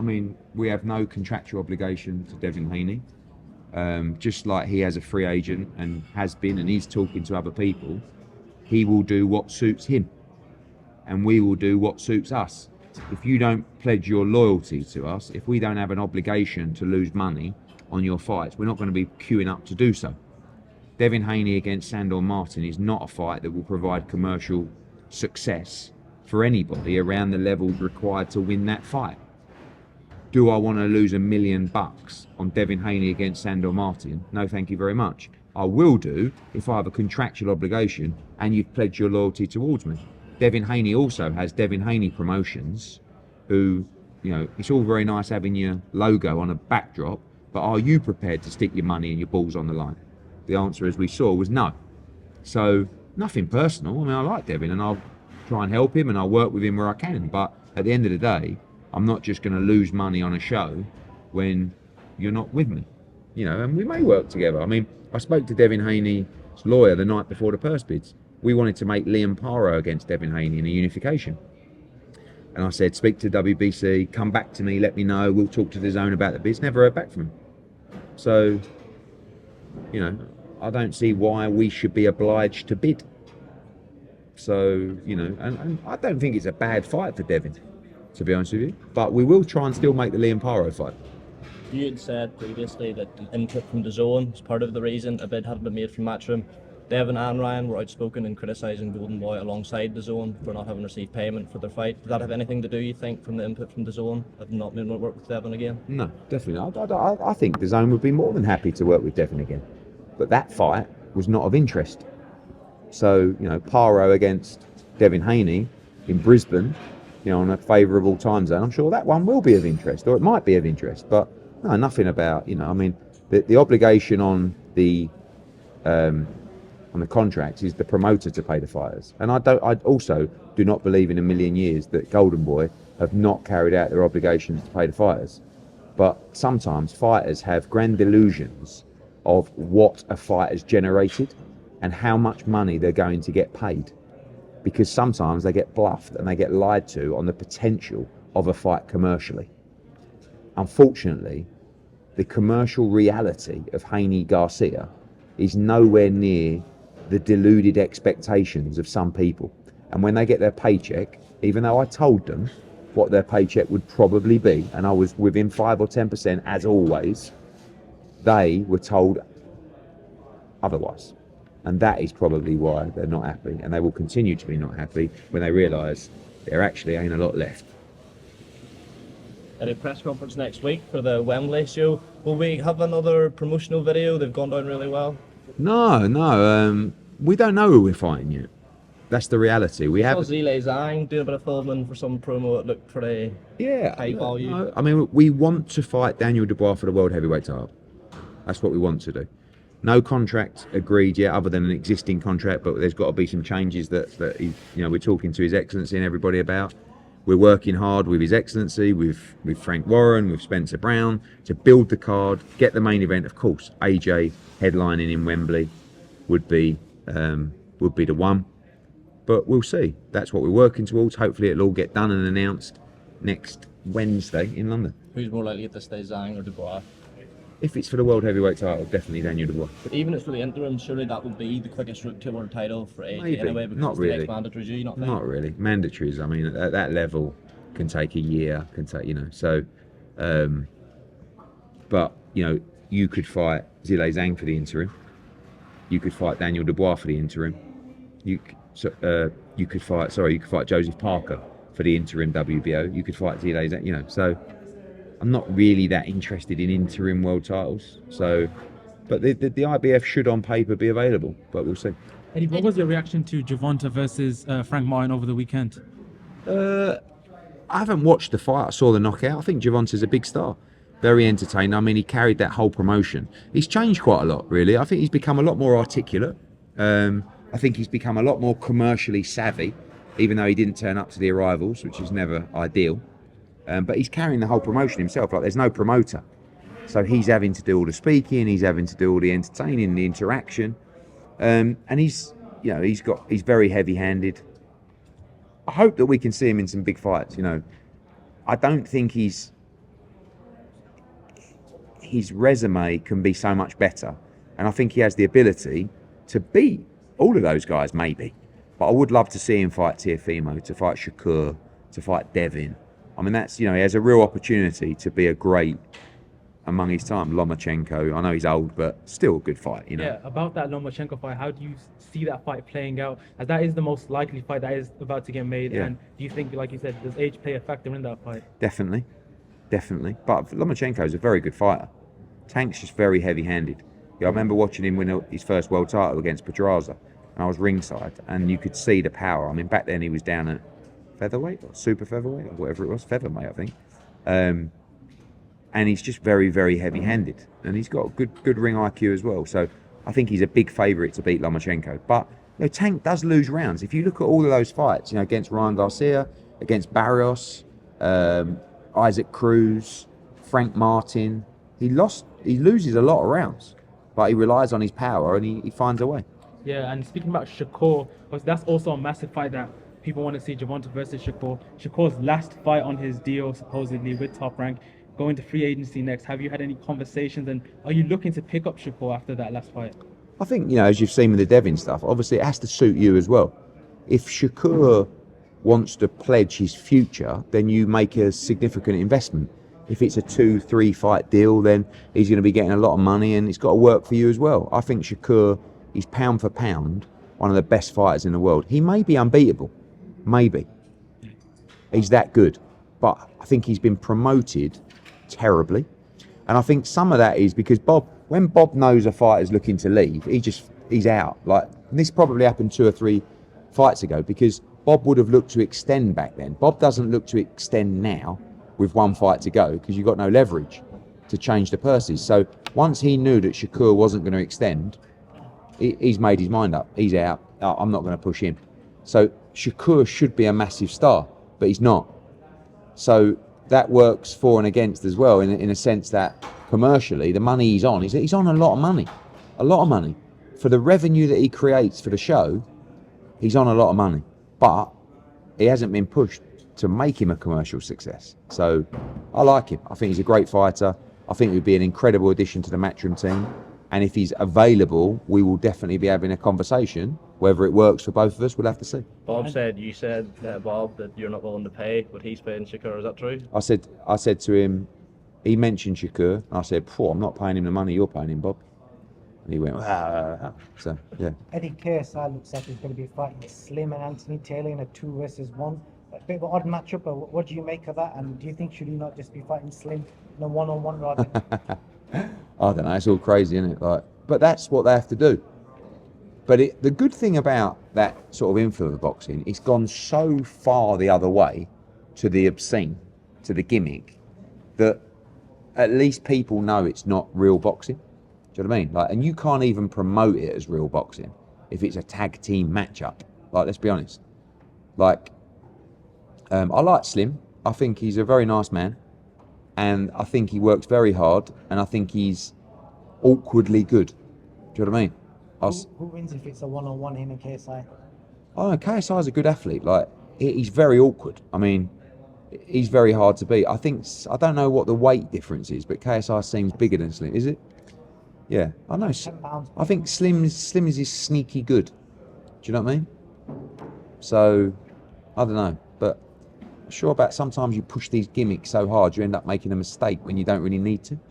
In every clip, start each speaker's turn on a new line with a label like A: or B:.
A: mean, we have no contractual obligation to Devin Haney. Just like he has a free agent and has been, and he's talking to other people, he will do what suits him, and we will do what suits us. If you don't pledge your loyalty to us, if we don't have an obligation to lose money on your fights, we're not going to be queuing up to do so. Devin Haney against Sandor Martin is not a fight that will provide commercial success for anybody around the levels required to win that fight. Do I want to lose $1 million on Devin Haney against Sandor Martin? No, thank you very much. I will do if I have a contractual obligation and you've pledged your loyalty towards me. Devin Haney also has Devin Haney Promotions, who, you know, it's all very nice having your logo on a backdrop, but are you prepared to stick your money and your balls on the line? The answer, as we saw, was no. So, nothing personal. I mean, I like Devin and I'll try and help him and I'll work with him where I can. But at the end of the day, I'm not just going to lose money on a show when you're not with me. You know, and we may work together. I mean, I spoke to Devin Haney's lawyer the night before the purse bids. We wanted to make Liam Paro against Devin Haney in a unification. And I said, speak to WBC, come back to me, let me know, we'll talk to the zone about the bids. Never heard back from him. So, you know, I don't see why we should be obliged to bid. So, you know, and I don't think it's a bad fight for Devin, to be honest with you. But we will try and still make the Liam Paro fight.
B: You had said previously that input from the zone was part of the reason a bid hadn't been made from Matchroom. Devin and Ryan were outspoken in criticising Golden Boy alongside the zone for not having received payment for their fight. Did that have anything to do, you think, from the input from the zone of not being able to work with Devin again?
A: No, definitely not. I think the zone would be more than happy to work with Devin again. But that fight was not of interest. So, you know, Paro against Devin Haney in Brisbane, you know, on a favourable time zone, I'm sure that one will be of interest, or it might be of interest. But no, nothing about, you know, I mean, the obligation on the contracts is the promoter to pay the fighters. And I also do not believe in a million years that Golden Boy have not carried out their obligations to pay the fighters. But sometimes fighters have grand illusions of what a fight has generated and how much money they're going to get paid. Because sometimes they get bluffed and they get lied to on the potential of a fight commercially. Unfortunately, the commercial reality of Haney Garcia is nowhere near the deluded expectations of some people. And when they get their paycheck, even though I told them what their paycheck would probably be, and I was within 5 or 10% as always, they were told otherwise. And that is probably why they're not happy, and they will continue to be not happy when they realise there actually ain't a lot left.
B: At a press conference next week for the Wembley show, will we have another promotional video? They've gone down really well.
A: No, we don't know who we're fighting yet. That's the reality. We have
B: Zile Zhang doing a bit of filming for some promo. It looked pretty high value.
A: No, I mean, we want to fight Daniel Dubois for the World Heavyweight title. That's what we want to do. No contract agreed yet, other than an existing contract, but there's got to be some changes that he, you know, we're talking to His Excellency and everybody about. We're working hard with His Excellency, with Frank Warren, with Spencer Brown, to build the card, get the main event. Of course, AJ headlining in Wembley would be the one, but we'll see. That's what we're working towards. Hopefully, it'll all get done and announced next Wednesday in London.
B: Who's more likely at this stage, Zhang or Dubois?
A: If it's for the World Heavyweight title, definitely Daniel Dubois.
B: But even if it's for the interim, surely that would be the quickest route to a world title for AJ
A: Maybe.
B: anyway, because
A: Not
B: it's
A: really.
B: the next mandatory, do you not think?
A: Not really. Mandatories, I mean, at that level, can take a year, can take, you know, so, but, you know, you could fight Zile Zhang for the interim. You could fight Daniel Dubois for the interim. You could fight Joseph Parker for the interim WBO. You could fight Zile Zhang, you know, so I'm not really that interested in interim world titles. So, but the IBF should on paper be available, but we'll see.
C: Eddie, what was your reaction to Gervonta versus Frank Martin over the weekend?
A: I haven't watched the fight. I saw the knockout. I think Gervonta's a big star. Very entertaining. I mean, he carried that whole promotion. He's changed quite a lot, really. I think he's become a lot more articulate. I think he's become a lot more commercially savvy, even though he didn't turn up to the arrivals, which is never ideal. But he's carrying the whole promotion himself. Like, there's no promoter. So he's having to do all the speaking, he's having to do all the entertaining, the interaction. And he's very heavy-handed. I hope that we can see him in some big fights, you know. I don't think he's his resume can be so much better. And I think he has the ability to beat all of those guys, maybe. But I would love to see him fight Teofimo, to fight Shakur, to fight Devin. I mean, that's, he has a real opportunity to be a great among his time. Lomachenko, I know he's old, but still a good fight,
C: Yeah, about that Lomachenko fight, how do you see that fight playing out? As that is the most likely fight that is about to get made.
A: Yeah.
C: And do you think, like you said, does age play a factor in that fight?
A: Definitely. But Lomachenko is a very good fighter. Tank's just very heavy-handed. I remember watching him win his first world title against Pedraza, and I was ringside, and you could see the power. I mean, back then he was down at featherweight or super featherweight or whatever it was, featherweight, I think. And he's just very, very heavy-handed, and he's got good ring IQ as well. So I think he's a big favourite to beat Lomachenko. But Tank does lose rounds. If you look at all of those fights, against Ryan Garcia, against Barrios, Isaac Cruz, Frank Martin, he loses a lot of rounds, but he relies on his power and he finds a way.
C: Yeah, and speaking about Shakur, that's also a massive fight that people want to see, Gervonta versus Shakur. Shakur's last fight on his deal, supposedly, with Top Rank, going to free agency next. Have you had any conversations, and are you looking to pick up Shakur after that last fight?
A: I think, as you've seen with the Devin stuff, obviously it has to suit you as well. If Shakur wants to pledge his future, then you make a significant investment. If it's a 2-3 fight deal, then he's going to be getting a lot of money, and it's got to work for you as well. I think Shakur is pound for pound one of the best fighters in the world. He may be unbeatable, maybe. He's that good, but I think he's been promoted terribly, and I think some of that is because when Bob knows a fighter's looking to leave, he's out. Like, this probably happened 2 or 3 fights ago, because Bob would have looked to extend back then. Bob doesn't look to extend now with 1 fight to go, because you've got no leverage to change the purses. So once he knew that Shakur wasn't going to extend, he's made his mind up. He's out. I'm not going to push him. So Shakur should be a massive star, but he's not. So that works for and against as well, in a sense that commercially, the money he's on a lot of money. For the revenue that he creates for the show, he's on a lot of money. But he hasn't been pushed to make him a commercial success. So I like him. I think he's a great fighter. I think he would be an incredible addition to the Matchroom team. And if he's available, we will definitely be having a conversation. Whether it works for both of us, we'll have to see.
B: Bob said, Bob, that you're not willing to pay what he's paying Shakur. Is that true?
A: I said to him, he mentioned Shakur, and I said, I'm not paying him the money you're paying him, Bob. And he went, So, yeah.
D: Eddie KSI looks like he's going to be fighting Slim and Anthony Taylor in a 2 versus 1. A bit of an odd matchup, but what do you make of that? And do you think should he not just be fighting Slim in a 1-on-1 rather than...
A: I don't know, it's all crazy, isn't it? But that's what they have to do. But the good thing about that sort of influence of boxing, it's gone so far the other way, to the obscene, to the gimmick, that at least people know it's not real boxing. Do you know what I mean? And you can't even promote it as real boxing if it's a tag team matchup. Let's be honest. I like Slim. I think he's a very nice man, and I think he works very hard, and I think he's awkwardly good. Do you know what I mean?
D: Who wins if it's a 1-on-1, him and KSI?
A: Oh, KSI is a good athlete. He's very awkward. I mean, he's very hard to beat. I don't know what the weight difference is, but KSI seems bigger than Slim. Is it? Yeah, I know.
D: 10 pounds.
A: I think Slim is sneaky good. Do you know what I mean? So, I don't know, but I'm sure about sometimes you push these gimmicks so hard, you end up making a mistake when you don't really need to. Do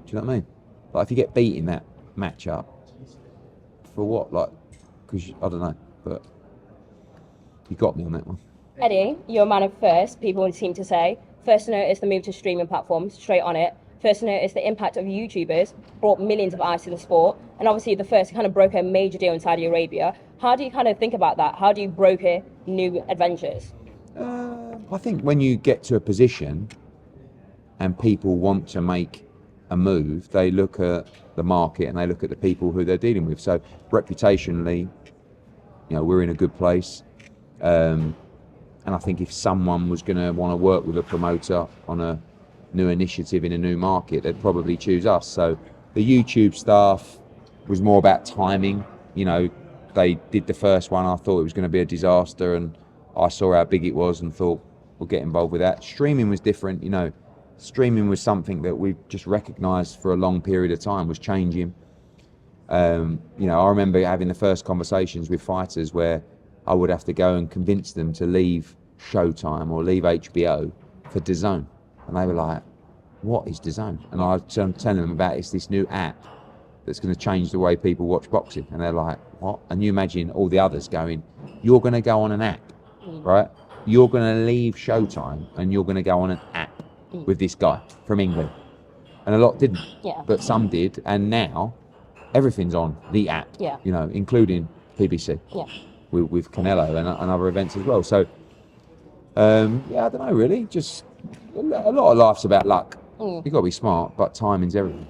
A: you know what I mean? If you get beat in that matchup, for what? Because I don't know, but you got me on that one.
E: Eddie, you're a man of first, people seem to say. First to notice the move to streaming platforms, straight on it. First to notice the impact of YouTubers, brought millions of eyes to the sport. And obviously the first kind of broke a major deal in Saudi Arabia. How do you kind of think about that? How do you broker new adventures?
A: I think when you get to a position and people want to make a move, they look at the market and they look at the people who they're dealing with. So reputationally, we're in a good place. And I think if someone was going to want to work with a promoter on a new initiative in a new market, they'd probably choose us. So the YouTube stuff was more about timing. They did the first one. I thought it was going to be a disaster, and I saw how big it was and thought, we'll get involved with that. Streaming was different. streaming was something that we've just recognised for a long period of time was changing. You know, I remember having the first conversations with fighters where I would have to go and convince them to leave Showtime or leave HBO for DAZN, and they were like, "What is DAZN?" And I was telling them about it's this new app that's going to change the way people watch boxing, and they're like, "What?" And you imagine all the others going, "You're going to go on an app, right? You're going to leave Showtime and you're going to go on an app with this guy from England." And a lot didn't, but some did, and now everything's on the app, you know, including PBC with Canelo and other events as well. So, I don't know, really. Just a lot of life's about luck. You've got to be smart, but timing's everything.